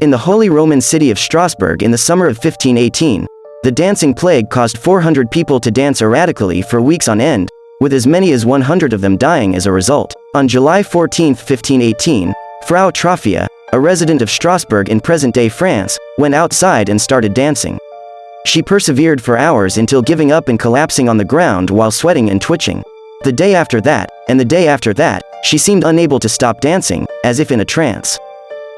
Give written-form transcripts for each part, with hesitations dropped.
In the Holy Roman city of Strasbourg in the summer of 1518, the dancing plague caused 400 people to dance erratically for weeks on end, with as many as 100 of them dying as a result. On July 14, 1518, Frau Troffea, a resident of Strasbourg in present-day France, went outside and started dancing. She persevered for hours until giving up and collapsing on the ground while sweating and twitching. The day after that, and the day after that, she seemed unable to stop dancing, as if in a trance.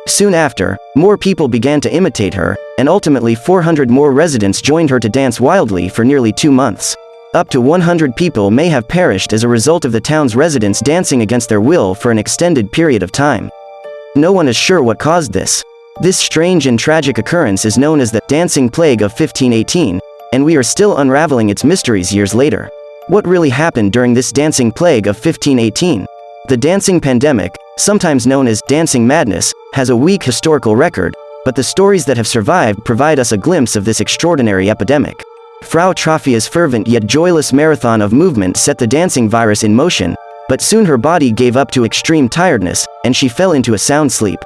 Soon after, more people began to imitate her, and ultimately 400 more residents joined her to dance wildly for nearly 2 months. Up to 100 people may have perished as a result of the town's residents dancing against their will for an extended period of time. No one is sure what caused this. This strange and tragic occurrence is known as the Dancing Plague of 1518, and we are still unraveling its mysteries years later. What really happened during this Dancing Plague of 1518? The dancing pandemic, sometimes known as dancing madness, has a weak historical record, but the stories that have survived provide us a glimpse of this extraordinary epidemic. Frau Troffea's fervent yet joyless marathon of movement set the dancing virus in motion, but soon her body gave up to extreme tiredness, and she fell into a sound sleep.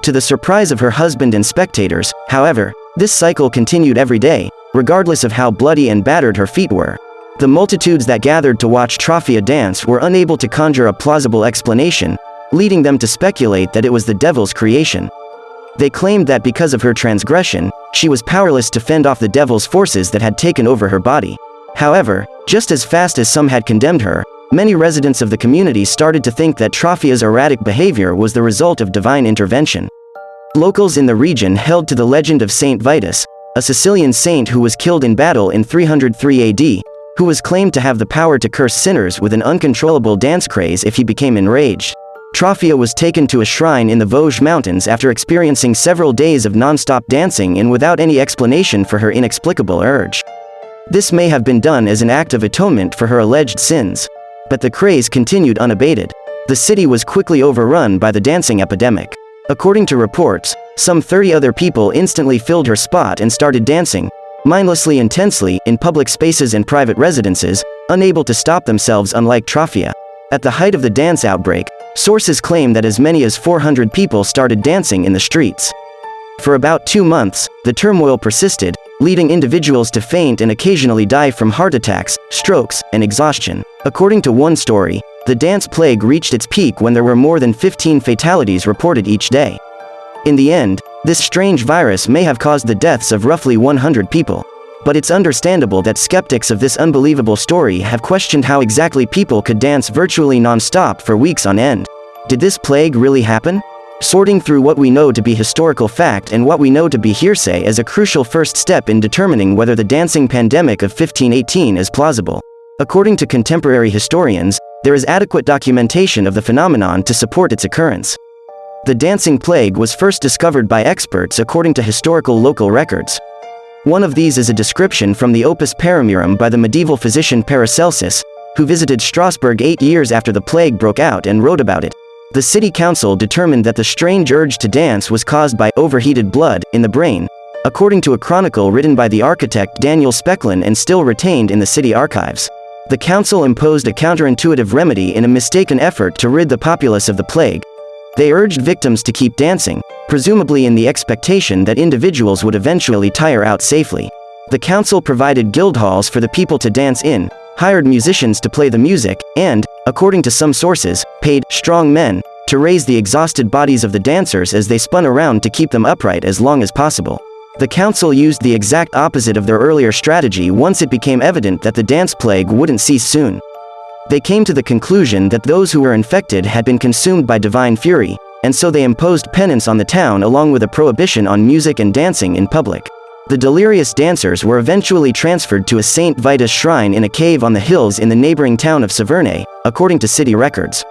To the surprise of her husband and spectators, however, this cycle continued every day, regardless of how bloody and battered her feet were. The multitudes that gathered to watch Troffea dance were unable to conjure a plausible explanation, leading them to speculate that it was the devil's creation. They claimed that because of her transgression, she was powerless to fend off the devil's forces that had taken over her body. However, just as fast as some had condemned her, many residents of the community started to think that Troffea's erratic behavior was the result of divine intervention. Locals in the region held to the legend of Saint Vitus, a Sicilian saint who was killed in battle in 303 AD, who was claimed to have the power to curse sinners with an uncontrollable dance craze if he became enraged. Troffea was taken to a shrine in the Vosges Mountains after experiencing several days of non-stop dancing and without any explanation for her inexplicable urge. This may have been done as an act of atonement for her alleged sins. But the craze continued unabated. The city was quickly overrun by the dancing epidemic. According to reports, some 30 other people instantly filled her spot and started dancing, mindlessly intensely, in public spaces and private residences, unable to stop themselves unlike Troffea. At the height of the dance outbreak, sources claim that as many as 400 people started dancing in the streets. For about 2 months, the turmoil persisted, leading individuals to faint and occasionally die from heart attacks, strokes, and exhaustion. According to one story, the dance plague reached its peak when there were more than 15 fatalities reported each day. In the end, this strange virus may have caused the deaths of roughly 100 people. But it's understandable that skeptics of this unbelievable story have questioned how exactly people could dance virtually non-stop for weeks on end. Did this plague really happen? Sorting through what we know to be historical fact and what we know to be hearsay is a crucial first step in determining whether the dancing pandemic of 1518 is plausible. According to contemporary historians, there is adequate documentation of the phenomenon to support its occurrence. The dancing plague was first discovered by experts according to historical local records. One of these is a description from the Opus Paramerum by the medieval physician Paracelsus, who visited Strasbourg 8 years after the plague broke out and wrote about it. The city council determined that the strange urge to dance was caused by overheated blood in the brain, according to a chronicle written by the architect Daniel Specklin and still retained in the city archives. The council imposed a counterintuitive remedy in a mistaken effort to rid the populace of the plague. They urged victims to keep dancing, presumably in the expectation that individuals would eventually tire out safely. The council provided guild halls for the people to dance in, hired musicians to play the music, and, according to some sources, paid strong men to raise the exhausted bodies of the dancers as they spun around to keep them upright as long as possible. The council used the exact opposite of their earlier strategy once it became evident that the dance plague wouldn't cease soon. They came to the conclusion that those who were infected had been consumed by divine fury, and so they imposed penance on the town along with a prohibition on music and dancing in public. The delirious dancers were eventually transferred to a Saint Vitus shrine in a cave on the hills in the neighboring town of Saverne, according to city records.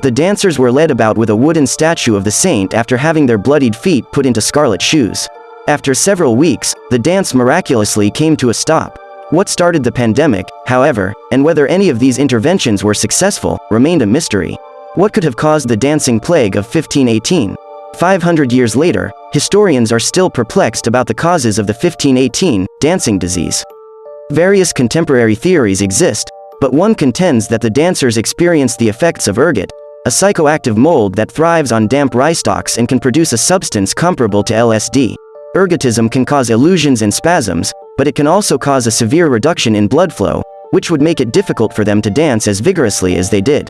The dancers were led about with a wooden statue of the saint after having their bloodied feet put into scarlet shoes. After several weeks, the dance miraculously came to a stop. What started the pandemic, however, and whether any of these interventions were successful, remained a mystery. What could have caused the dancing plague of 1518? 500 years later, historians are still perplexed about the causes of the 1518 dancing disease. Various contemporary theories exist, but one contends that the dancers experienced the effects of ergot, a psychoactive mold that thrives on damp rye stalks and can produce a substance comparable to LSD. Ergotism can cause illusions and spasms, but it can also cause a severe reduction in blood flow, which would make it difficult for them to dance as vigorously as they did.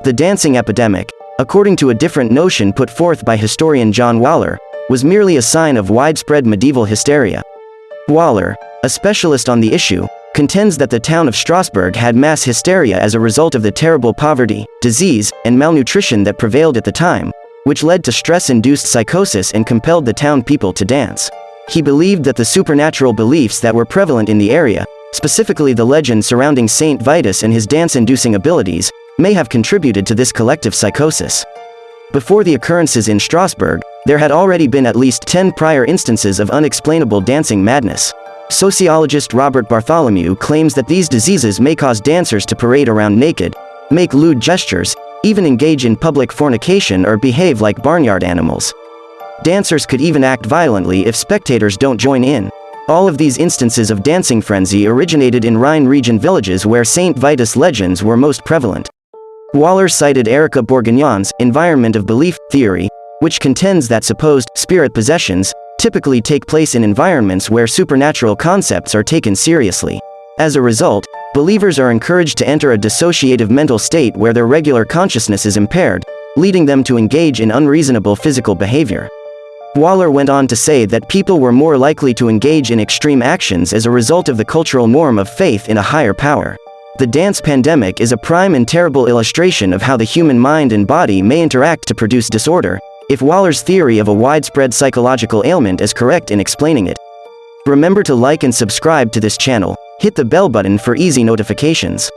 The dancing epidemic, according to a different notion put forth by historian John Waller, was merely a sign of widespread medieval hysteria. Waller, a specialist on the issue, contends that the town of Strasbourg had mass hysteria as a result of the terrible poverty, disease, and malnutrition that prevailed at the time, which led to stress-induced psychosis and compelled the town people to dance. He believed that the supernatural beliefs that were prevalent in the area, specifically the legend surrounding Saint Vitus and his dance-inducing abilities, may have contributed to this collective psychosis. Before the occurrences in Strasbourg, there had already been at least 10 prior instances of unexplainable dancing madness. Sociologist Robert Bartholomew claims that these diseases may cause dancers to parade around naked, make lewd gestures, even engage in public fornication or behave like barnyard animals. Dancers could even act violently if spectators don't join in. All of these instances of dancing frenzy originated in Rhine region villages where Saint Vitus legends were most prevalent. Waller cited Erica Bourguignon's environment of belief theory, which contends that supposed spirit possessions typically take place in environments where supernatural concepts are taken seriously. As a result, believers are encouraged to enter a dissociative mental state where their regular consciousness is impaired, leading them to engage in unreasonable physical behavior. Waller went on to say that people were more likely to engage in extreme actions as a result of the cultural norm of faith in a higher power. The dance pandemic is a prime and terrible illustration of how the human mind and body may interact to produce disorder, if Waller's theory of a widespread psychological ailment is correct in explaining it. Remember to like and subscribe to this channel, hit the bell button for easy notifications.